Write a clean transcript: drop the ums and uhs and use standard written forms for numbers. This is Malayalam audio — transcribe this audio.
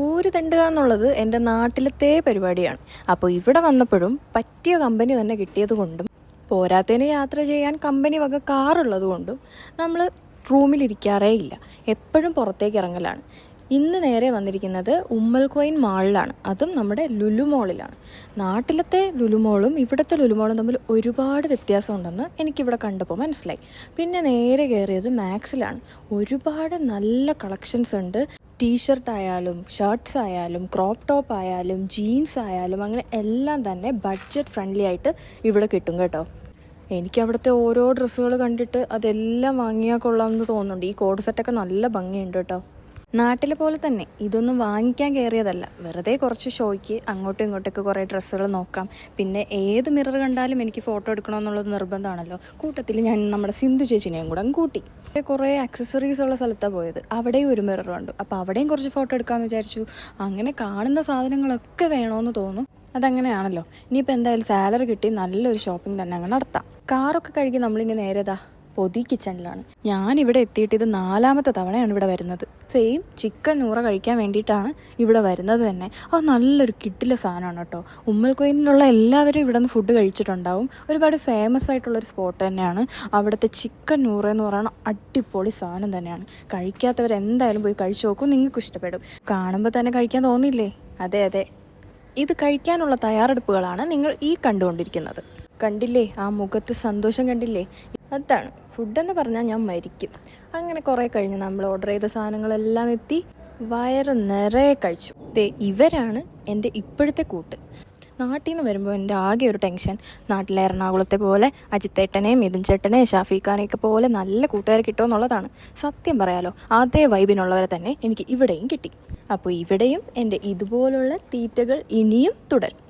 ഊര് തെണ്ടുക എന്നുള്ളത് എൻ്റെ നാട്ടിലത്തെ പരിപാടിയാണ്. അപ്പോൾ ഇവിടെ വന്നപ്പോഴും പറ്റിയ കമ്പനി തന്നെ കിട്ടിയത് കൊണ്ടും പോരാത്തതിന് യാത്ര ചെയ്യാൻ കമ്പനി വക കാറുള്ളത് കൊണ്ടും നമ്മൾ റൂമിലിരിക്കാറേ ഇല്ല, എപ്പോഴും പുറത്തേക്ക് ഇറങ്ങലാണ്. ഇന്ന് നേരെ വന്നിരിക്കുന്നത് ഉമ്മൽകോയിൻ മാളിലാണ്, അതും നമ്മുടെ ലുലു മോളിലാണ്. നാട്ടിലത്തെ ലുലുമോളും ഇവിടുത്തെ ലുലുമോളും തമ്മിൽ ഒരുപാട് വ്യത്യാസമുണ്ടെന്ന് എനിക്കിവിടെ കണ്ടപ്പോൾ മനസ്സിലായി. പിന്നെ നേരെ കയറിയത് മാക്സിലാണ്. ഒരുപാട് നല്ല കളക്ഷൻസ് ഉണ്ട്. ടീഷർട്ട് ആയാലും ഷർട്ട്സ് ആയാലും ക്രോപ്പ് ടോപ്പ് ആയാലും ജീൻസ് ആയാലും അങ്ങനെ എല്ലാം തന്നെ ബഡ്ജറ്റ് ഫ്രണ്ട്ലി ആയിട്ട് ഇവിടെ കിട്ടും കേട്ടോ. എനിക്ക് അവിടുത്തെ ഓരോ ഡ്രസ്സുകൾ കണ്ടിട്ട് അതെല്ലാം വാങ്ങിയാൽ കൊള്ളാമെന്ന് തോന്നുന്നുണ്ട്. ഈ കോഡ് സെറ്റൊക്കെ നല്ല ഭംഗിയുണ്ട് കേട്ടോ. നാട്ടിലെ പോലെ തന്നെ ഇതൊന്നും വാങ്ങിക്കാൻ കയറിയതല്ല, വെറുതെ കുറച്ച് ഷോയ്ക്ക് അങ്ങോട്ടും ഇങ്ങോട്ടൊക്കെ കുറേ ഡ്രസ്സുകൾ നോക്കാം. പിന്നെ ഏത് മിറർ കണ്ടാലും എനിക്ക് ഫോട്ടോ എടുക്കണമെന്നുള്ളത് നിർബന്ധമാണല്ലോ. കൂട്ടത്തിൽ ഞാൻ നമ്മുടെ സിന്ധു ചേച്ചിനെയും കൂടെ കൂട്ടി. കുറേ ആക്സസറീസ് ഉള്ള സ്ഥലത്താണ് പോയത്. അവിടെയും ഒരു മിറർ കണ്ടു, അപ്പോൾ അവിടെയും കുറച്ച് ഫോട്ടോ എടുക്കാമെന്ന് വിചാരിച്ചു. അങ്ങനെ കാണുന്ന സാധനങ്ങളൊക്കെ വേണമെന്ന് തോന്നും, അതങ്ങനെയാണല്ലോ. ഇനിയിപ്പോൾ എന്തായാലും സാലറി കിട്ടി നല്ലൊരു ഷോപ്പിംഗ് തന്നെ അങ്ങ് നടത്താം. കാറൊക്കെ കഴുകി നമ്മളിനി നേരെതാ പൊതി കിച്ചണിലാണ്. ഞാനിവിടെ എത്തിയിട്ട് ഇത് 4ാമത്തെ തവണയാണ് ഇവിടെ വരുന്നത്. സെയിം ചിക്കൻ നൂറ കഴിക്കാൻ വേണ്ടിയിട്ടാണ് ഇവിടെ വരുന്നത് തന്നെ. അത് നല്ലൊരു കിട്ടില സാധനമാണ് കേട്ടോ. ഉമ്മൽകോയിലുള്ള എല്ലാവരും ഇവിടെ നിന്ന് ഫുഡ് കഴിച്ചിട്ടുണ്ടാവും. ഒരുപാട് ഫേമസ് ആയിട്ടുള്ളൊരു സ്പോട്ട് തന്നെയാണ്. അവിടുത്തെ ചിക്കൻ നൂറ എന്ന് പറയുന്ന അടിപൊളി സാധനം തന്നെയാണ്. കഴിക്കാത്തവരെന്തായാലും പോയി കഴിച്ചു നോക്കും, നിങ്ങൾക്ക് ഇഷ്ടപ്പെടും. കാണുമ്പോൾ തന്നെ കഴിക്കാൻ തോന്നില്ലേ? അതെ അതെ, ഇത് കഴിക്കാനുള്ള തയ്യാറെടുപ്പുകളാണ് നിങ്ങൾ ഈ കണ്ടുകൊണ്ടിരിക്കുന്നത്. കണ്ടില്ലേ ആ മുഖത്ത് സന്തോഷം കണ്ടില്ലേ? അതാണ് ഫുഡെന്ന് പറഞ്ഞാൽ ഞാൻ മരിക്കും. അങ്ങനെ കുറേ കഴിഞ്ഞ് നമ്മൾ ഓർഡർ ചെയ്ത സാധനങ്ങളെല്ലാം എത്തി, വയറ് നിറയെ കഴിച്ചു. ഇവരാണ് എൻ്റെ ഇപ്പോഴത്തെ കൂട്ട്. നാട്ടിൽ നിന്ന് വരുമ്പോൾ എൻ്റെ ആകെ ഒരു ടെൻഷൻ, നാട്ടിലെ എറണാകുളത്തെ പോലെ അജിത്തേട്ടനെയും മിഥുൻ ചേട്ടനെയും ഷാഫിഖാനെയൊക്കെ പോലെ നല്ല കൂട്ടുകാരെ കിട്ടുമെന്നുള്ളതാണ്. സത്യം പറയാലോ, അതേ വൈബിനുള്ളവരെ തന്നെ എനിക്ക് ഇവിടെയും കിട്ടി. അപ്പോൾ ഇവിടെയും എൻ്റെ ഇതുപോലുള്ള തീറ്റകൾ ഇനിയും തുടരും.